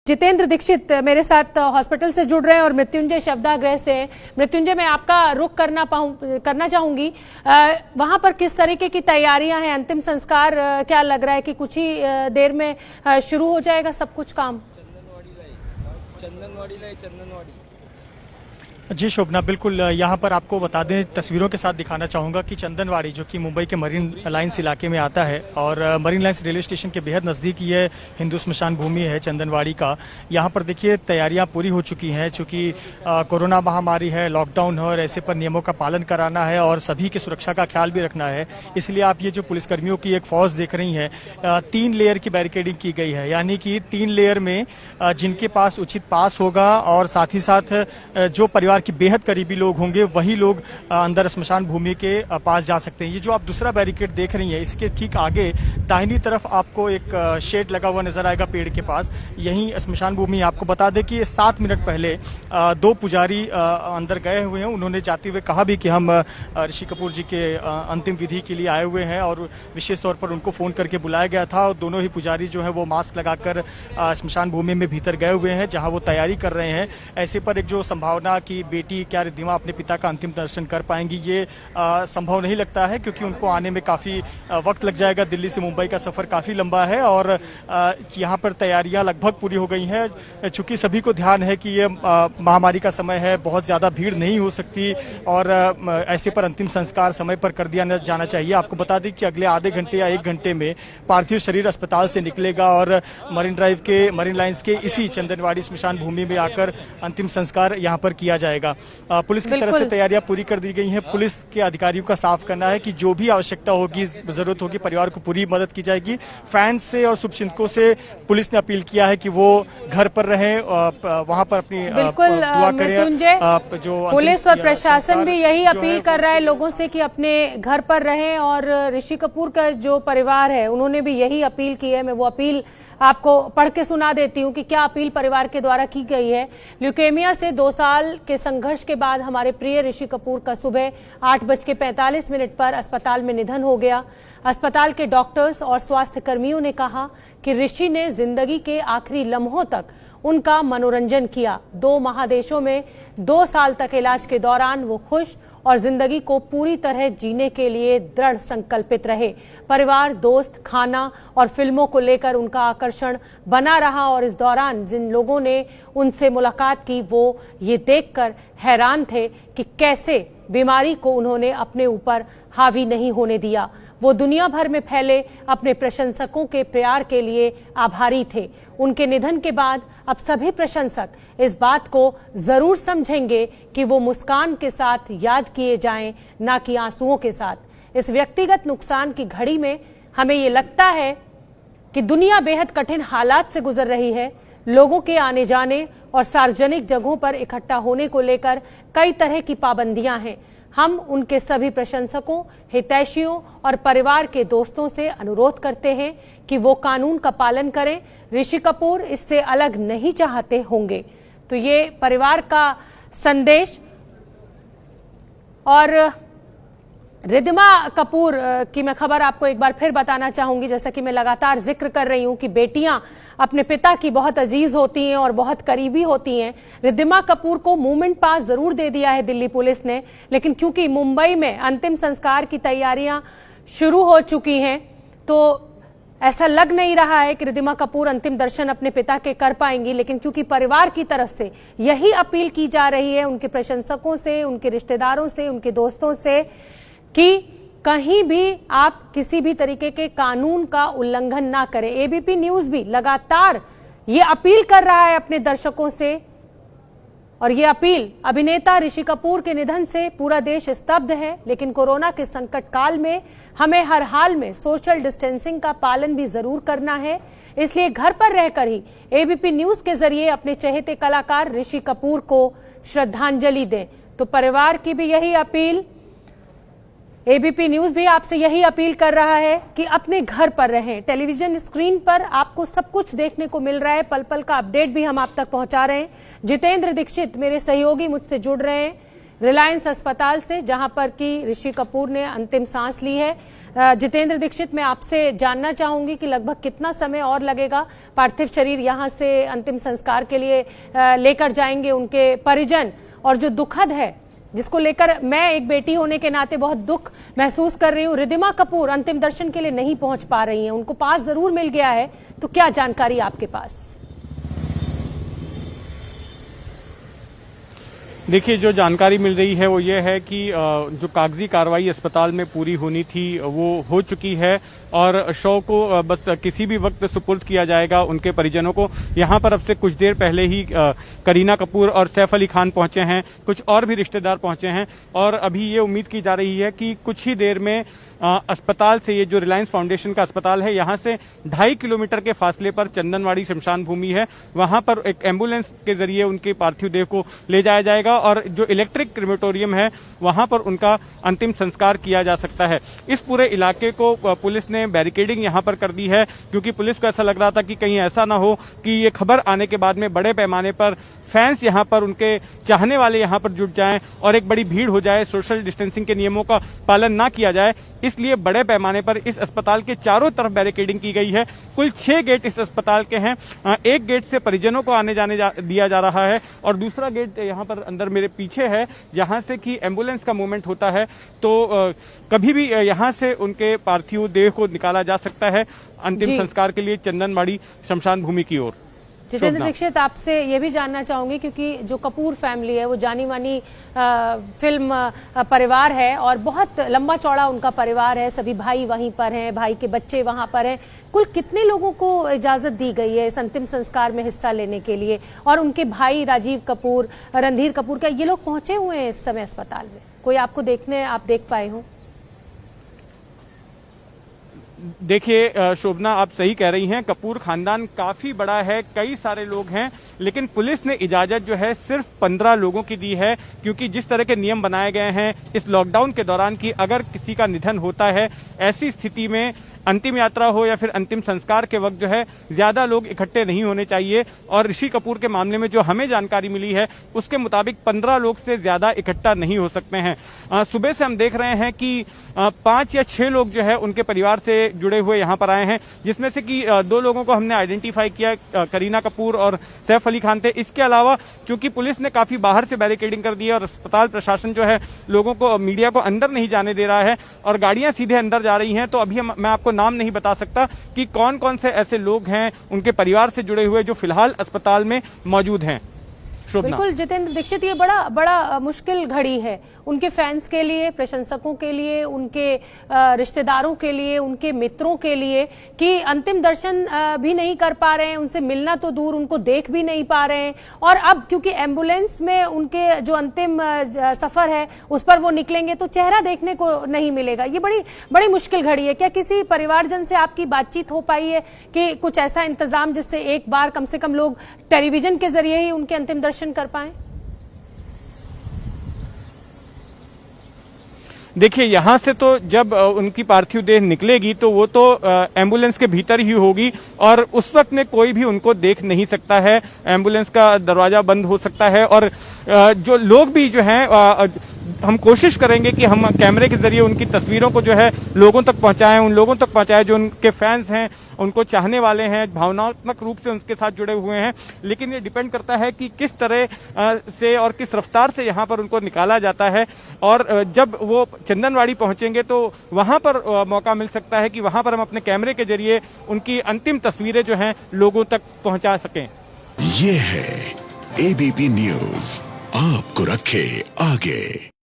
जितेंद्र दीक्षित मेरे साथ हॉस्पिटल से जुड़ रहे हैं और मृत्युंजय शवदाह से। मृत्युंजय, मैं आपका रुख करना चाहूंगी, वहां पर किस तरीके की तैयारियां हैं? अंतिम संस्कार क्या लग रहा है कि कुछ ही देर में शुरू हो जाएगा सब कुछ काम? चंदनवाड़ी जी शोभना, बिल्कुल यहाँ पर आपको बता दें, तस्वीरों के साथ दिखाना चाहूँगा कि चंदनवाड़ी जो कि मुंबई के मरीन लाइन्स इलाके में आता है और मरीन लाइन्स रेलवे स्टेशन के बेहद नज़दीक ये हिंदू स्मशान भूमि है चंदनवाड़ी का। यहाँ पर देखिए तैयारियाँ पूरी हो चुकी हैं, चूँकि कोरोना महामारी है, लॉकडाउन है और ऐसे पर नियमों का पालन कराना है और सभी की सुरक्षा का ख्याल भी रखना है। इसलिए आप ये जो पुलिसकर्मियों की एक फौज देख रही हैं, 3 लेयर की बैरिकेडिंग की गई है, यानी कि 3 लेयर में जिनके पास उचित पास होगा और साथ ही साथ जो परिवार की बेहद करीबी लोग होंगे वही लोग अंदर स्मशान भूमि के पास जा सकते हैं। ये जो आप दूसरा बैरिकेड देख रही हैं, इसके ठीक आगे दाहिनी तरफ आपको एक शेड लगा हुआ नजर आएगा पेड़ के पास, यही स्मशान भूमि। आपको बता दें कि 7 मिनट पहले 2 पुजारी अंदर गए हुए हैं। उन्होंने जाते हुए कहा भी कि हम ऋषि कपूर जी के अंतिम विधि के लिए आए हुए हैं और विशेष तौर पर उनको फोन करके बुलाया गया था और दोनों ही पुजारी जो है वो मास्क लगाकर स्मशान भूमि में भीतर गए हुए हैं जहां वो तैयारी कर रहे हैं। ऐसे पर एक जो संभावना की बेटी क्या रिद्धिमा अपने पिता का अंतिम दर्शन कर पाएंगी, ये संभव नहीं लगता है, क्योंकि उनको आने में काफी वक्त लग जाएगा। दिल्ली से मुंबई का सफर काफी लंबा है और यहाँ पर तैयारियां लगभग पूरी हो गई हैं। चूंकि सभी को ध्यान है कि ये महामारी का समय है, बहुत ज्यादा भीड़ नहीं हो सकती और ऐसे पर अंतिम संस्कार समय पर कर दिया जाना चाहिए। आपको बता दें कि अगले आधे घंटे या 1 घंटे में पार्थिव शरीर अस्पताल से निकलेगा और मरीन लाइन्स के इसी चंदनवाड़ी स्मशान भूमि में आकर अंतिम संस्कार यहाँ पर किया जाएगा। पुलिस की तरफ से तैयारियां पूरी कर दी गई हैं। पुलिस के अधिकारियों का साफ करना है कि जो भी आवश्यकता होगी, जरूरत होगी, परिवार को पूरी मदद की जाएगी। फैंस से और शुभचिंतकों से पुलिस ने अपील किया है कि वो घर पर रहें, वहां पर अपनी दुआ करें। जो पुलिस और प्रशासन भी यही अपील कर रहा है लोगों से कि अपने घर पर रहें और ऋषि कपूर का जो परिवार है उन्होंने भी यही अपील की है। मैं वो अपील आपको पढ़ के सुना देती हूँ कि क्या अपील परिवार के द्वारा की गई है। ल्यूकेमिया से 2 साल के संघर्ष के बाद हमारे प्रिय ऋषि कपूर का सुबह 8:45 पर अस्पताल में निधन हो गया। अस्पताल के डॉक्टर्स और स्वास्थ्य कर्मियों ने कहा कि ऋषि ने जिंदगी के आखिरी लम्हों तक उनका मनोरंजन किया। 2 महादेशों में 2 साल तक इलाज के दौरान वो खुश और जिंदगी को पूरी तरह जीने के लिए दृढ़ संकल्पित रहे। परिवार, दोस्त, खाना और फिल्मों को लेकर उनका आकर्षण बना रहा और इस दौरान जिन लोगों ने उनसे मुलाकात की वो ये देखकर हैरान थे कि कैसे बीमारी को उन्होंने अपने ऊपर हावी नहीं होने दिया। वो दुनिया भर में फैले अपने प्रशंसकों के प्यार के लिए आभारी थे। उनके निधन के बाद अब सभी प्रशंसक इस बात को जरूर समझेंगे कि वो मुस्कान के साथ याद किए जाएं, ना कि आंसुओं के साथ। इस व्यक्तिगत नुकसान की घड़ी में हमें ये लगता है कि दुनिया बेहद कठिन हालात से गुजर रही है। लोगों के आने जाने और सार्वजनिक जगहों पर इकट्ठा होने को लेकर कई तरह की पाबंदियां हैं। हम उनके सभी प्रशंसकों, हितैषियों और परिवार के दोस्तों से अनुरोध करते हैं कि वो कानून का पालन करें। ऋषि कपूर इससे अलग नहीं चाहते होंगे। तो ये परिवार का संदेश। और रिद्धिमा कपूर की मैं खबर आपको एक बार फिर बताना चाहूंगी, जैसा कि मैं लगातार जिक्र कर रही हूं कि बेटियां अपने पिता की बहुत अजीज होती हैं और बहुत करीबी होती हैं। रिद्धिमा कपूर को मूवमेंट पास जरूर दे दिया है दिल्ली पुलिस ने, लेकिन क्योंकि मुंबई में अंतिम संस्कार की तैयारियां शुरू हो चुकी हैं तो ऐसा लग नहीं रहा है कि रिद्धिमा कपूर अंतिम दर्शन अपने पिता के कर पाएंगी। लेकिन क्योंकि परिवार की तरफ से यही अपील की जा रही है, उनके प्रशंसकों से, उनके रिश्तेदारों से, उनके दोस्तों से, कि कहीं भी आप किसी भी तरीके के कानून का उल्लंघन ना करें। एबीपी न्यूज भी लगातार ये अपील कर रहा है अपने दर्शकों से और ये अपील अभिनेता ऋषि कपूर के निधन से पूरा देश स्तब्ध है। लेकिन कोरोना के संकट काल में हमें हर हाल में सोशल डिस्टेंसिंग का पालन भी जरूर करना है। इसलिए घर पर रहकर ही एबीपी न्यूज के जरिए अपने चहेते कलाकार ऋषि कपूर को श्रद्धांजलि दें। तो परिवार की भी यही अपील, एबीपी न्यूज भी आपसे यही अपील कर रहा है कि अपने घर पर रहें। टेलीविजन स्क्रीन पर आपको सब कुछ देखने को मिल रहा है, पल पल का अपडेट भी हम आप तक पहुंचा रहे हैं। जितेंद्र दीक्षित मेरे सहयोगी मुझसे जुड़ रहे हैं। रिलायंस अस्पताल से, जहां पर कि ऋषि कपूर ने अंतिम सांस ली है। जितेंद्र दीक्षित, मैं आपसे जानना चाहूंगी कि लगभग कितना समय और लगेगा? पार्थिव शरीर यहां से अंतिम संस्कार के लिए लेकर जाएंगे उनके परिजन, और जो दुखद है, जिसको लेकर मैं एक बेटी होने के नाते बहुत दुख महसूस कर रही हूँ, रिद्धिमा कपूर अंतिम दर्शन के लिए नहीं पहुंच पा रही हैं। उनको पास जरूर मिल गया है, तो क्या जानकारी आपके पास? देखिए, जो जानकारी मिल रही है वो ये है कि जो कागजी कार्रवाई अस्पताल में पूरी होनी थी वो हो चुकी है और शव को बस किसी भी वक्त सुपुर्द किया जाएगा उनके परिजनों को। यहाँ पर अब से कुछ देर पहले ही करीना कपूर और सैफ अली खान पहुंचे हैं, कुछ और भी रिश्तेदार पहुंचे हैं और अभी ये उम्मीद की जा रही है कि कुछ ही देर में अस्पताल से, ये जो रिलायंस फाउंडेशन का अस्पताल है, यहाँ से 2.5 किलोमीटर के फासले पर चंदनवाड़ी शमशान भूमि है, वहां पर एक एम्बुलेंस के जरिए उनके पार्थिव देह को ले जाया जाएगा और जो इलेक्ट्रिक क्रिमेटोरियम है वहां पर उनका अंतिम संस्कार किया जा सकता है। इस पूरे इलाके को पुलिस ने बैरिकेडिंग यहाँ पर कर दी है, क्योंकि पुलिस को ऐसा लग रहा था कि कहीं ऐसा ना हो कि ये खबर आने के बाद में बड़े पैमाने पर फैंस यहाँ पर, उनके चाहने वाले यहाँ पर जुट जाएं और एक बड़ी भीड़ हो जाए, सोशल डिस्टेंसिंग के नियमों का पालन ना किया जाए। इसलिए बड़े पैमाने पर इस अस्पताल के चारों तरफ बैरिकेडिंग की गई है। कुल 6 गेट इस अस्पताल के हैं। एक गेट से परिजनों को आने जाने दिया जा रहा है और दूसरा गेट यहाँ पर अंदर मेरे पीछे है, जहां से कि एम्बुलेंस का मूवमेंट होता है, तो कभी भी यहाँ से उनके पार्थिव देह को निकाला जा सकता है अंतिम संस्कार के लिए चंदनवाड़ी शमशान भूमि की ओर। जितेंद्र दीक्षित, आपसे ये भी जानना चाहूंगी, क्योंकि जो कपूर फैमिली है वो जानी मानी फिल्म परिवार है और बहुत लंबा चौड़ा उनका परिवार है, सभी भाई वहीं पर हैं, भाई के बच्चे वहां पर हैं। कुल कितने लोगों को इजाजत दी गई है इस अंतिम संस्कार में हिस्सा लेने के लिए? और उनके भाई राजीव कपूर, रणधीर कपूर, क्या ये लोग पहुंचे हुए हैं इस समय अस्पताल में? कोई आपको आप देख पाए हो? देखिए शोभना, आप सही कह रही हैं, कपूर खानदान काफी बड़ा है, कई सारे लोग हैं, लेकिन पुलिस ने इजाजत जो है सिर्फ 15 लोगों की दी है, क्योंकि जिस तरह के नियम बनाए गए हैं इस लॉकडाउन के दौरान कि अगर किसी का निधन होता है, ऐसी स्थिति में अंतिम यात्रा हो या फिर अंतिम संस्कार के वक्त जो है ज्यादा लोग इकट्ठे नहीं होने चाहिए। और ऋषि कपूर के मामले में जो हमें जानकारी मिली है उसके मुताबिक 15 लोग से ज्यादा इकट्ठा नहीं हो सकते हैं। सुबह से हम देख रहे हैं कि 5 या 6 लोग जो है उनके परिवार से जुड़े हुए यहाँ पर आए हैं, जिसमें से कि 2 लोगों को हमने आइडेंटिफाई किया, करीना कपूर और सैफ अली खान थे। इसके अलावा चूंकि पुलिस ने काफी बाहर से बैरिकेडिंग कर दी है और अस्पताल प्रशासन जो है लोगों को, मीडिया को अंदर नहीं जाने दे रहा है और गाड़ियां सीधे अंदर जा रही हैं, तो अभी मैं आपको नाम नहीं बता सकता कि कौन कौन से ऐसे लोग हैं उनके परिवार से जुड़े हुए जो फिलहाल अस्पताल में मौजूद हैं। बिल्कुल जितेंद्र दीक्षित, ये बड़ा मुश्किल घड़ी है उनके फैंस के लिए, प्रशंसकों के लिए, उनके रिश्तेदारों के लिए, उनके मित्रों के लिए, कि अंतिम दर्शन भी नहीं कर पा रहे हैं, उनसे मिलना तो दूर, उनको देख भी नहीं पा रहे हैं। और अब क्योंकि एम्बुलेंस में उनके जो अंतिम सफर है उस पर वो निकलेंगे तो चेहरा देखने को नहीं मिलेगा। ये बड़ी मुश्किल घड़ी है। क्या किसी परिवारजन से आपकी बातचीत हो पाई है कि कुछ ऐसा इंतजाम जिससे एक बार कम से कम लोग टेलीविजन के जरिए ही उनके अंतिम दर्शन कर पाएं? देखिए, यहाँ से तो जब उनकी पार्थिव देह निकलेगी तो वो तो एम्बुलेंस के भीतर ही होगी और उस वक्त में कोई भी उनको देख नहीं सकता है। एम्बुलेंस का दरवाजा बंद हो सकता है और जो लोग भी जो हैं, हम कोशिश करेंगे कि हम कैमरे के जरिए उनकी तस्वीरों को जो है लोगों तक पहुंचाएं, उन लोगों तक पहुंचाएं जो उनके फैंस हैं, उनको चाहने वाले हैं, भावनात्मक रूप से उनके साथ जुड़े हुए हैं। लेकिन ये डिपेंड करता है कि किस तरह से और किस रफ्तार से यहाँ पर उनको निकाला जाता है। और जब वो चंदनवाड़ी पहुंचेंगे तो वहां पर मौका मिल सकता है कि वहां पर हम अपने कैमरे के जरिए उनकी अंतिम तस्वीरें जो हैं लोगों तक पहुंचा सकें। ये है एबीपी न्यूज, आपको रखे आगे।